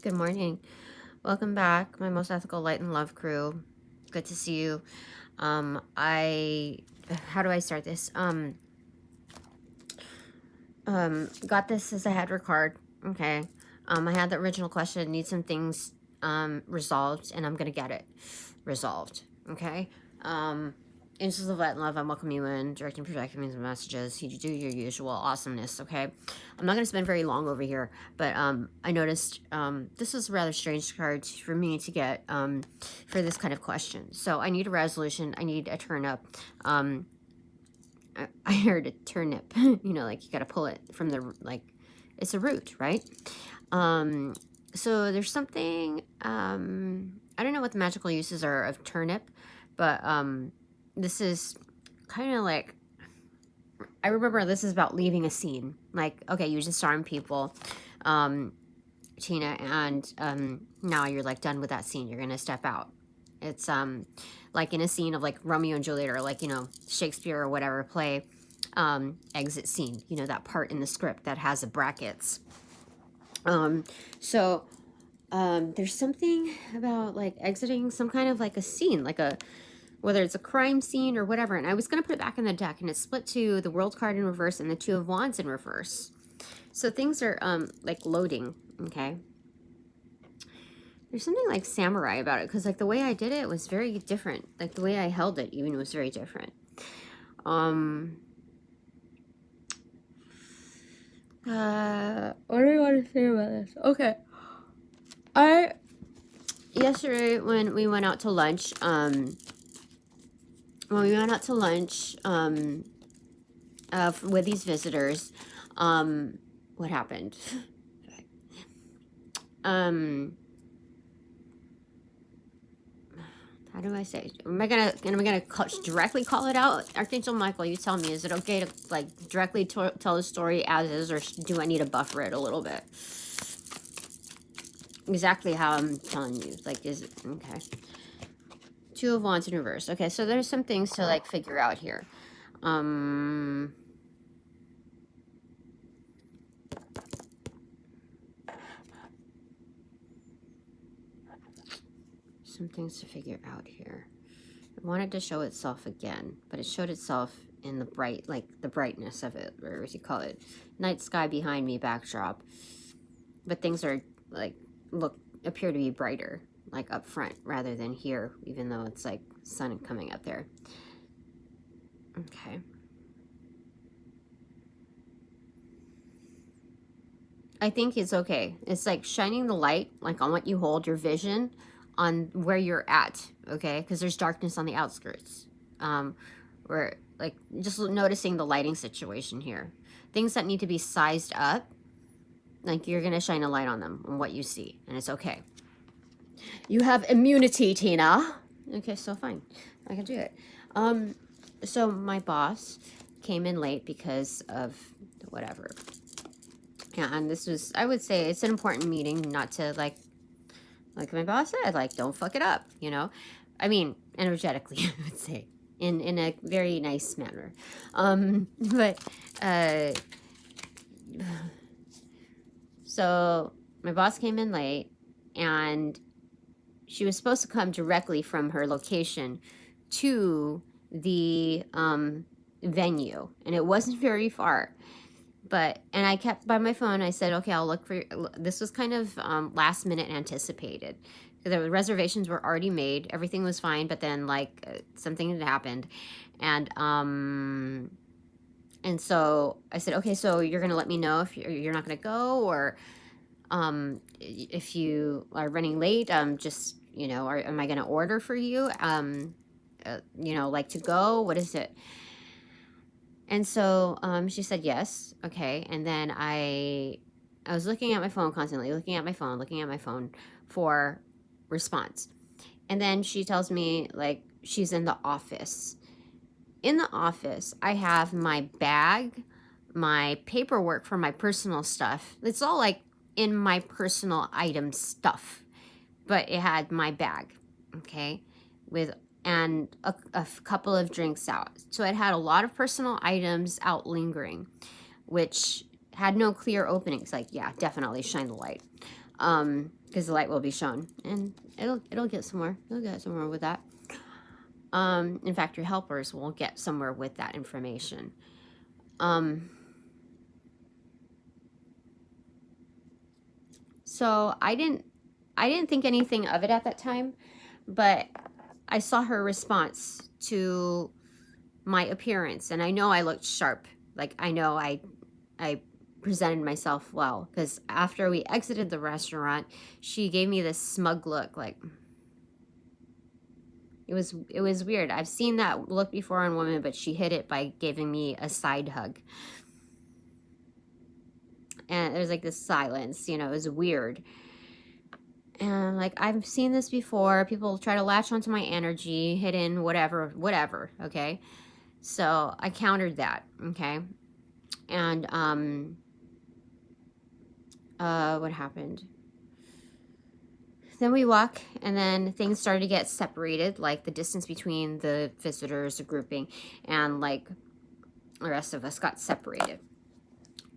Good morning. Welcome back, my most ethical light and love crew. Good to see you. How do I start this? Got this as a header card. Okay. I had the original question, need some things resolved, and I'm gonna get it resolved. Okay. Angels of Light and Love, I welcome you in. Directing, projecting means messages. You do your usual awesomeness, okay? I'm not going to spend very long over here, but I noticed this is a rather strange card for me to get for this kind of question. So I need a resolution. I need a turnip. I heard a turnip. You know, like you got to pull it from the, like, it's a root, right? So there's something, I don't know what the magical uses are of turnip, but this is kind of like, I remember this is about leaving a scene. Like, okay, you disarm people, Tina, and now you're like done with that scene. You're gonna step out. It's like in a scene of like Romeo and Juliet, or like, you know, Shakespeare or whatever play, exit scene. You know, that part in the script that has the brackets. So there's something about like exiting some kind of like a scene, like a, whether it's a crime scene or whatever. And I was going to put it back in the deck, and it's split to the World card in reverse and the Two of Wands in reverse. So things are like loading, okay? There's something like samurai about it, because like the way I did it was very different. Like the way I held it even was very different. What do you want to say about this? Okay. Yesterday when we went out to lunch, with these visitors, what happened? How do I say? Am I gonna directly call it out? Archangel Michael, you tell me. Is it okay to like directly tell the story as is, or do I need to buffer it a little bit? Exactly how I'm telling you. Like, is it okay? Two of Wands in reverse. Okay, so there's some things to like figure out here. Some things to figure out here. I wanted to show itself again, but it showed itself in the bright, like the brightness of it, or what you call it, night sky behind me backdrop. But things are like appear to be brighter, like up front rather than here, even though it's like sun coming up there. Okay. I think it's okay. It's like shining the light, like on what you hold, your vision on where you're at, okay? Because there's darkness on the outskirts. Where, like, just noticing the lighting situation here. Things that need to be sized up, like you're going to shine a light on them, on what you see, and it's okay. You have immunity, Tina. Okay, so fine. I can do it. So my boss came in late because of whatever. Yeah, and this was, I would say it's an important meeting, not to like my boss said, like, don't fuck it up, you know? I mean, energetically, I would say, in a very nice manner. So my boss came in late, and she was supposed to come directly from her location to the venue, and it wasn't very far. And I kept by my phone. I said, okay, I'll look for, this was kind of last minute anticipated. The reservations were already made. Everything was fine, but then like something had happened. And so I said, okay, so you're going to let me know if you're not going to go, or if you are running late, just, you know, am I going to order for you? You know, like to go, what is it? And so she said yes, okay. And then I was looking at my phone constantly, looking at my phone for response. And then she tells me, like, she's in the office. In the office, I have my bag, my paperwork for my personal stuff. It's all like in my personal item stuff. But it had my bag, okay, with and a couple of drinks out. So it had a lot of personal items out lingering, which had no clear openings. Like, yeah, definitely shine the light. because the light will be shown, and it'll get somewhere. It'll get somewhere with that. In fact, your helpers will get somewhere with that information. So I didn't think anything of it at that time, but I saw her response to my appearance, and I know I looked sharp. Like, I know I presented myself well, because after we exited the restaurant, she gave me this smug look. Like, it was weird. I've seen that look before on women, but she hid it by giving me a side hug. And there's like this silence, you know, it was weird. And like, I've seen this before. People try to latch onto my energy, hidden, whatever, okay? So I countered that, okay? And what happened? Then we walk, and then things started to get separated, like the distance between the visitors, the grouping, and like the rest of us got separated.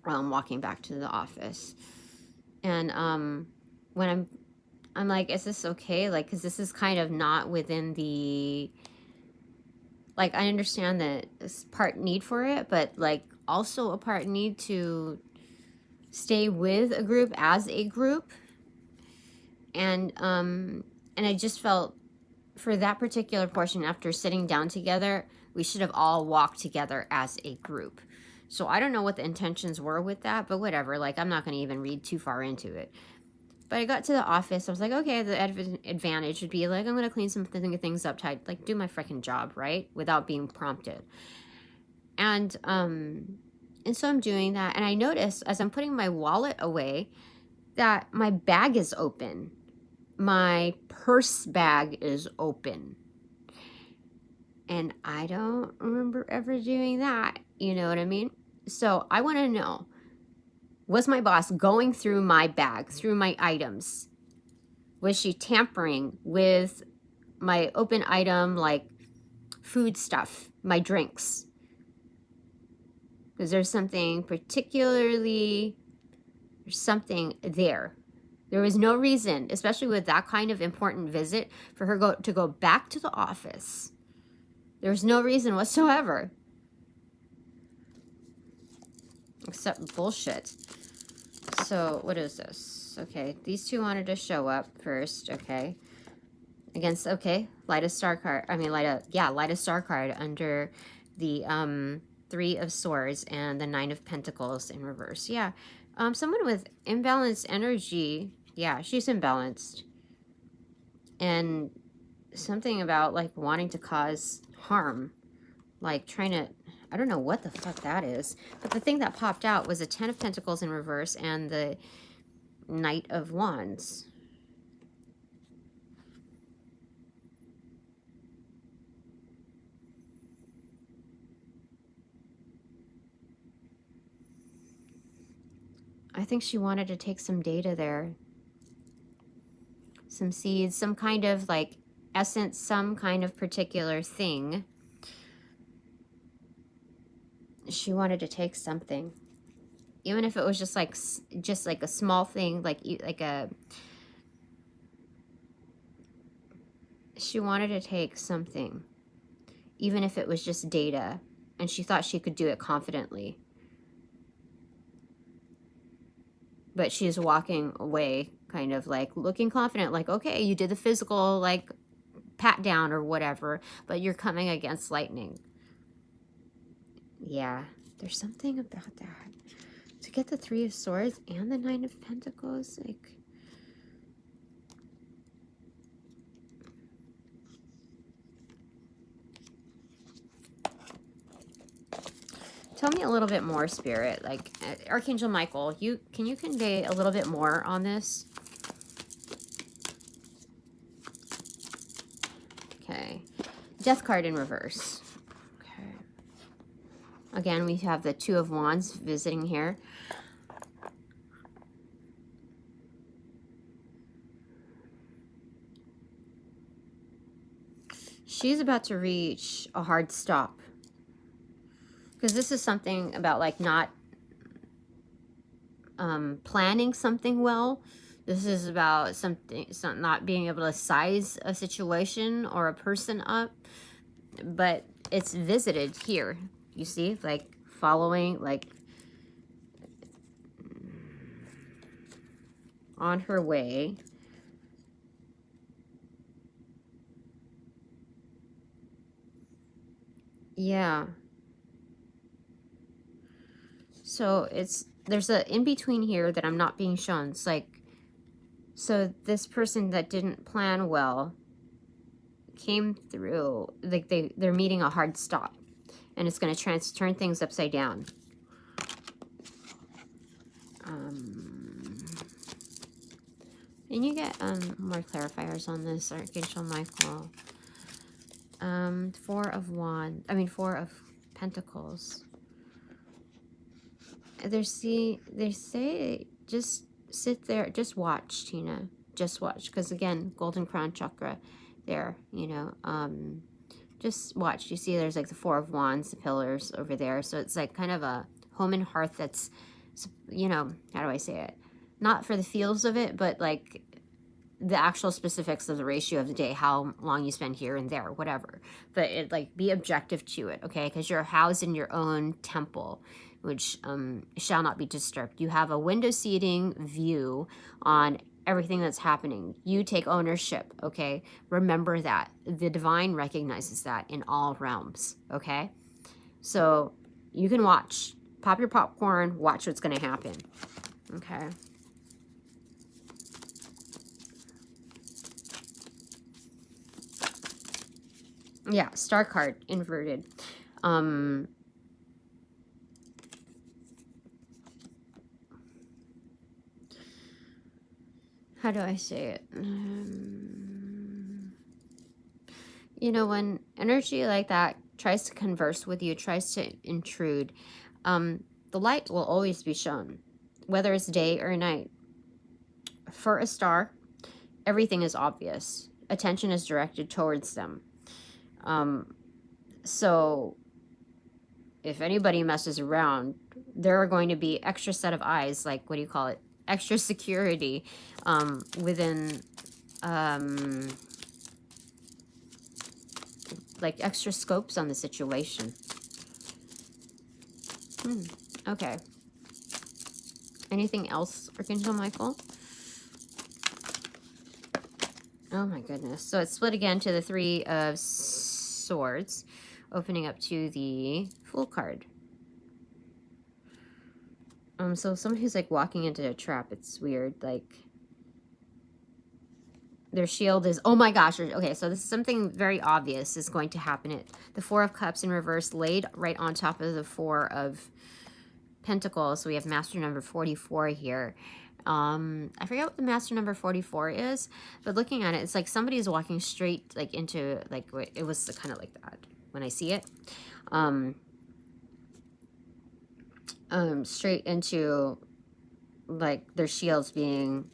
Walking back to the office, and when I'm like, is this okay? Like, because this is kind of not within the, like, I understand that this part need for it, but like also a part need to stay with a group as a group. And I just felt for that particular portion, after sitting down together, we should have all walked together as a group. So I don't know what the intentions were with that, but whatever. Like, I'm not going to even read too far into it. But I got to the office. I was like, okay, the advantage would be like, I'm going to clean some things up tight, like do my freaking job, right? Without being prompted. And so I'm doing that. And I noticed as I'm putting my wallet away that my bag is open. My purse bag is open. And I don't remember ever doing that. You know what I mean? So I want to know, was my boss going through my bag, through my items? Was she tampering with my open item, like food stuff, my drinks? Because there's something particularly, there's something there. There was no reason, especially with that kind of important visit, for her to go back to the office. There's no reason whatsoever. Except bullshit. So, what is this? Okay, these two wanted to show up first, okay. Against, okay, light a star card. I mean, light a star card under the 3 of Swords and the 9 of Pentacles in reverse. Yeah, someone with imbalanced energy. Yeah, she's imbalanced. And something about, like, wanting to cause harm. Like, trying to, I don't know what the fuck that is. But the thing that popped out was a 10 of Pentacles in reverse and the Knight of Wands. I think she wanted to take some data there. Some seeds, some kind of like essence, some kind of particular thing. She wanted to take something. Even if it was just like a small thing, like a, she wanted to take something. Even if it was just data, and she thought she could do it confidently. But she's walking away kind of like looking confident, like, okay, you did the physical, like, pat down or whatever, but you're coming against lightning. Yeah, there's something about that. To get the 3 of Swords and the 9 of Pentacles, like, tell me a little bit more, Spirit. Like, Archangel Michael, can you convey a little bit more on this? Okay. Death card in reverse. Okay. Again, we have the 2 of Wands visiting here. She's about to reach a hard stop. Because this is something about, like, not planning something well. This is about something, not being able to size a situation or a person up, but it's visited here. You see, like following, like on her way. Yeah. So there's a in between here that I'm not being shown. It's like, so this person that didn't plan well came through, like they're meeting a hard stop, and it's going to turn things upside down. And you get more clarifiers on this, Archangel Michael. 4 of Pentacles. They say just sit there, just watch, Tina. Just watch, because again, Golden Crown Chakra there, you know. Just watch. You see there's like the 4 of Wands, the pillars over there. So it's like kind of a home and hearth that's, you know, how do I say it? Not for the feels of it, but like the actual specifics of the ratio of the day, how long you spend here and there, whatever. But it, like, be objective to it, okay? Because you're housed in your own temple, which shall not be disturbed. You have a window seating view on everything that's happening. You take ownership, okay? Remember that. The divine recognizes that in all realms, okay? So you can watch. Pop your popcorn, watch what's going to happen, okay? Yeah, star card, inverted. How do I say it? You know, when energy like that tries to converse with you, tries to intrude, the light will always be shown, whether it's day or night. For a star, everything is obvious. Attention is directed towards them. So if anybody messes around, there are going to be extra set of eyes, like, what do you call it? Extra security within, like, extra scopes on the situation. Okay. Anything else, Archangel Michael? Oh my goodness. So it's split again to the 3 of Swords, opening up to the Fool card. So somebody's like walking into a trap. It's weird. Like, their shield is, oh my gosh. Okay, so this is something very obvious is going to happen. The 4 of Cups in reverse laid right on top of the 4 of Pentacles. So we have master number 44 here. I forget what the master number 44 is, but looking at it, it's like somebody's walking straight like into, like, it was kind of like that when I see it. Straight into, like, their shields being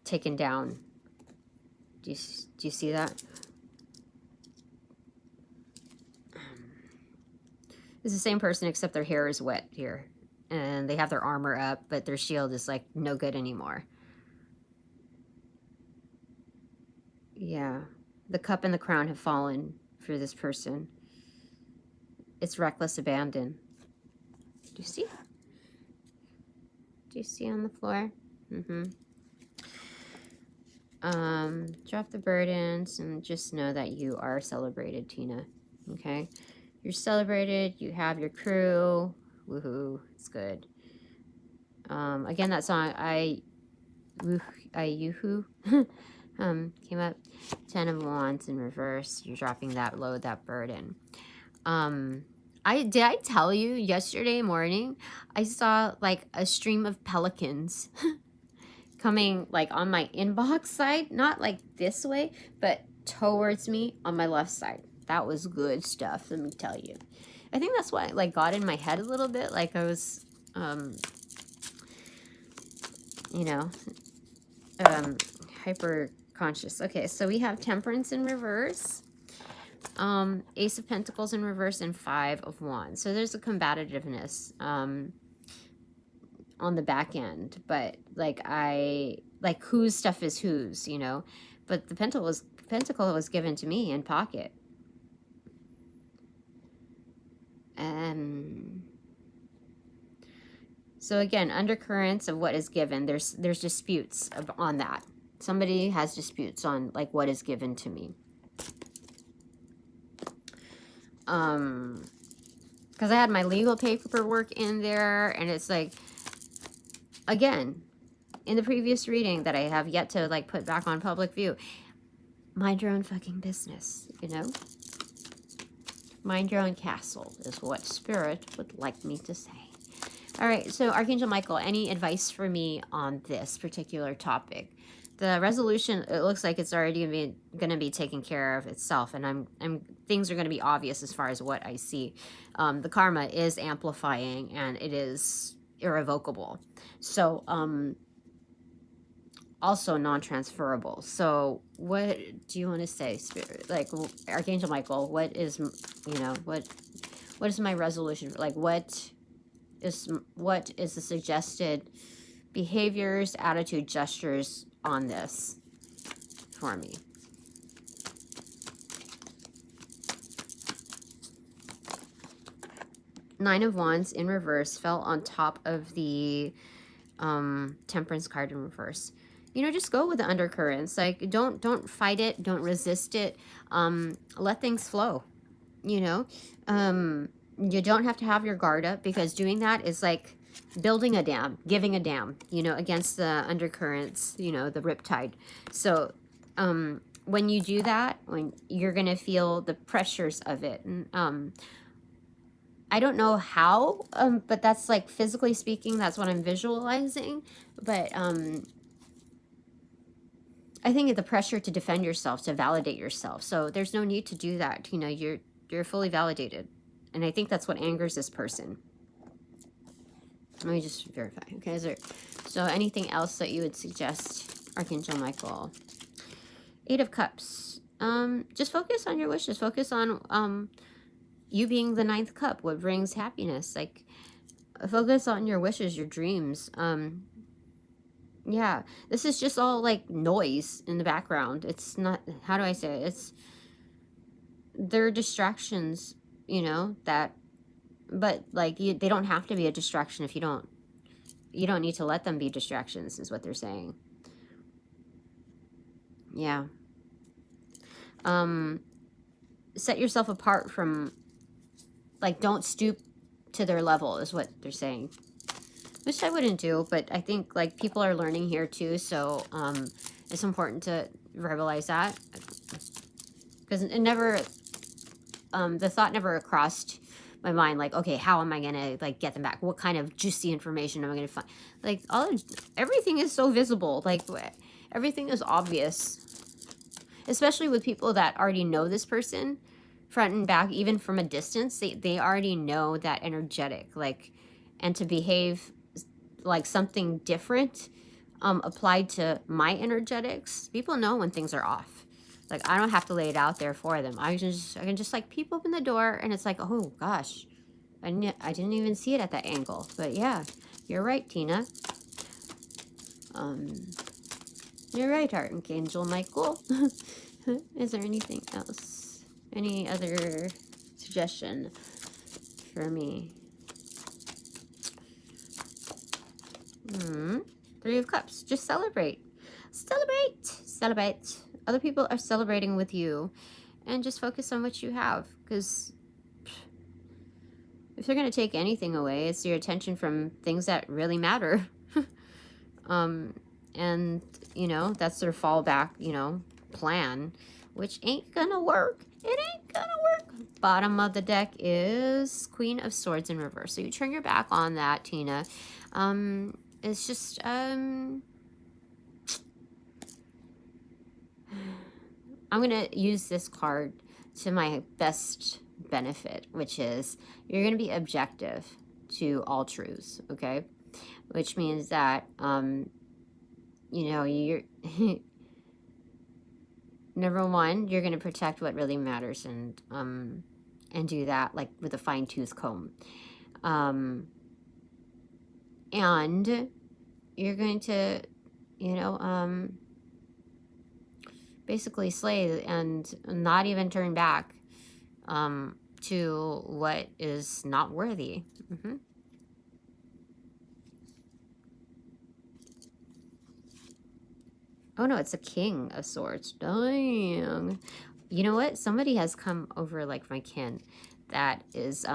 taken down. Do you see that? It's the same person, except their hair is wet here. And they have their armor up, but their shield is, like, no good anymore. Yeah. The cup and the crown have fallen for this person. It's reckless abandon. Do you see? Do you see on the floor? Drop the burdens and just know that you are celebrated, Tina. Okay? You're celebrated. You have your crew. Woohoo. It's good. Again, that song, Yoohoo, came up. 10 of Wands in reverse. You're dropping that load, that burden. Did I tell you yesterday morning, I saw, like, a stream of pelicans coming, like, on my inbox side, not like this way, but towards me on my left side. That was good stuff, let me tell you. I think that's why, like, got in my head a little bit, like I was, you know, hyper conscious. Okay, so we have Temperance in reverse, Ace of Pentacles in reverse, and 5 of Wands. So there's a combativeness on the back end, but like like whose stuff is whose, you know. But the pentacle was given to me in pocket. So again, undercurrents of what is given. There's disputes on that. Somebody has disputes on like what is given to me. Because I had my legal paperwork in there, and it's like, again, in the previous reading that I have yet to like put back on public view, mind your own fucking business, you know? Mind your own castle is what Spirit would like me to say. All right, so Archangel Michael, any advice for me on this particular topic? The resolution, it looks like it's already going to be taken care of itself, and things are going to be obvious as far as what I see. The karma is amplifying, and it is irrevocable. So, also non-transferable. So, what do you want to say, Spirit? Like, Archangel Michael, what is, you know, what is my resolution? Like, what is the suggested behaviors, attitude, gestures on this for me? Nine of Wands in reverse fell on top of the Temperance card in reverse. You know, just go with the undercurrents. Like, don't fight it, don't resist it. Let things flow. You know, you don't have to have your guard up, because doing that is like building a dam, giving a dam, you know, against the undercurrents, you know, the riptide. So when you do that, when you're going to feel the pressures of it. And I don't know how, but that's like physically speaking, that's what I'm visualizing. But I think the pressure to defend yourself, to validate yourself. So there's no need to do that. You know, you're fully validated. And I think that's what angers this person. Let me just verify. Okay, so anything else that you would suggest, Archangel Michael? Eight of Cups. Just focus on your wishes. Focus on you being the ninth cup, what brings happiness. Like, focus on your wishes, your dreams. Yeah, this is just all like noise in the background. It's not, how do I say it? They're distractions, you know, but like they don't have to be a distraction if you don't need to let them be distractions, is what they're saying. Yeah. Set yourself apart from, like, don't stoop to their level, is what they're saying. Which I wouldn't do, but I think like people are learning here too, so it's important to verbalize that, because it never, the thought never crossed my mind, like, okay, how am I gonna like get them back? What kind of juicy information am I gonna find? Like, everything is so visible, like everything is obvious, especially with people that already know this person front and back, even from a distance. They already know that energetic, like, and to behave like something different applied to my energetics, people know when things are off. Like, I don't have to lay it out there for them. I can just like peep open the door, and it's like, oh gosh, I didn't even see it at that angle. But yeah, you're right, Tina. You're right, Archangel Michael. Is there anything else? Any other suggestion for me? Three of Cups. Just celebrate. Celebrate. Celebrate. Other people are celebrating with you. And just focus on what you have. Because if they're going to take anything away, it's your attention from things that really matter. And, you know, that's their fallback, you know, plan. Which ain't going to work. It ain't going to work. Bottom of the deck is Queen of Swords in reverse. So you turn your back on that, Tina. It's just, I'm going to use this card to my best benefit, which is you're going to be objective to all truths, okay? Which means that, you know, you're, number one, you're going to protect what really matters, and do that, like, with a fine-tooth comb. And you're going to, you know, basically slay and not even turn back to what is not worthy. Oh no, it's a King of Swords. Dang. You know what? Somebody has come over, like my kin, that is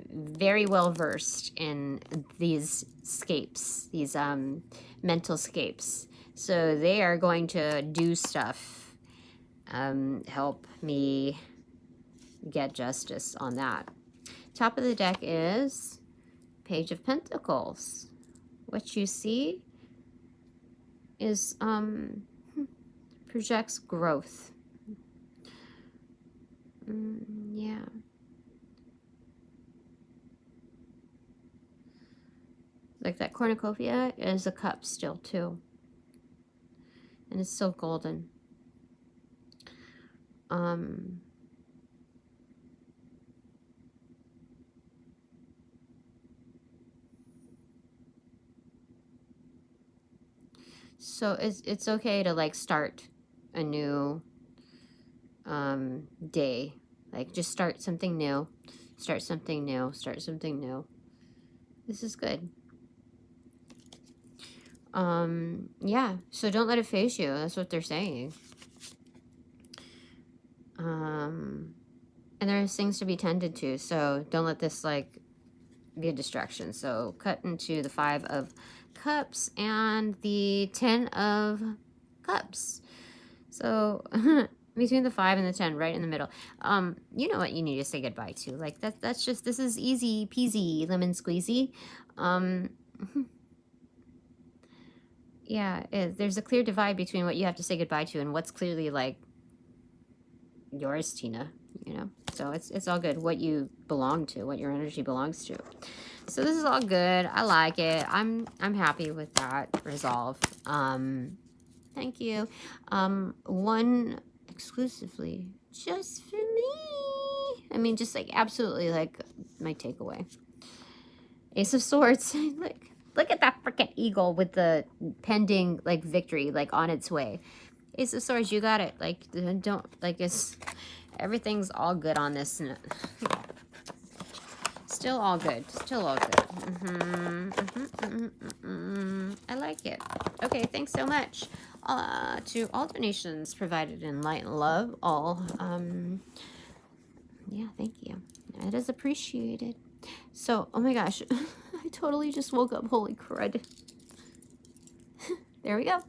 very well versed in these scapes, these mental scapes. So they are going to do stuff, help me get justice on that. Top of the deck is Page of Pentacles. What you see is projects growth. Yeah. Like that cornucopia is a cup still too. And it's still golden. So it's okay to like start a new day. Like just start something new. Start something new. Start something new. This is good. Yeah, so don't let it phase you. That's what they're saying. And there's things to be tended to, so don't let this like be a distraction. So cut into the 5 of Cups and the 10 of Cups. So between the 5 and the 10, right in the middle. You know what you need to say goodbye to. Like that's just, this is easy peasy lemon squeezy. Yeah, there's a clear divide between what you have to say goodbye to and what's clearly like yours, Tina, you know. So it's all good, what you belong to, what your energy belongs to. So this is all good. I like it. I'm happy with that resolve. Thank you. One exclusively just for me. I mean, just like absolutely like my takeaway. Ace of Swords. Look at that freaking eagle with the pending like victory like on its way. Ace of Swords, you got it. Like don't like it's everything's all good on this. Still all good. Still all good. I like it. Okay, thanks so much to all donations provided in light and love. All yeah, thank you. It is appreciated. So, oh my gosh, I totally just woke up. Holy crud. There we go.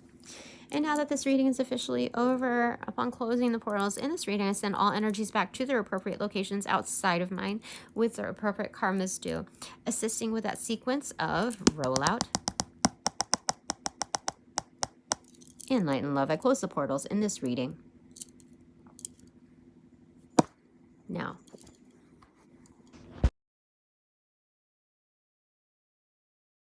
And now that this reading is officially over, upon closing the portals in this reading, I send all energies back to their appropriate locations outside of mine with their appropriate karmas due, assisting with that sequence of rollout and light and love. I close the portals in this reading. Now,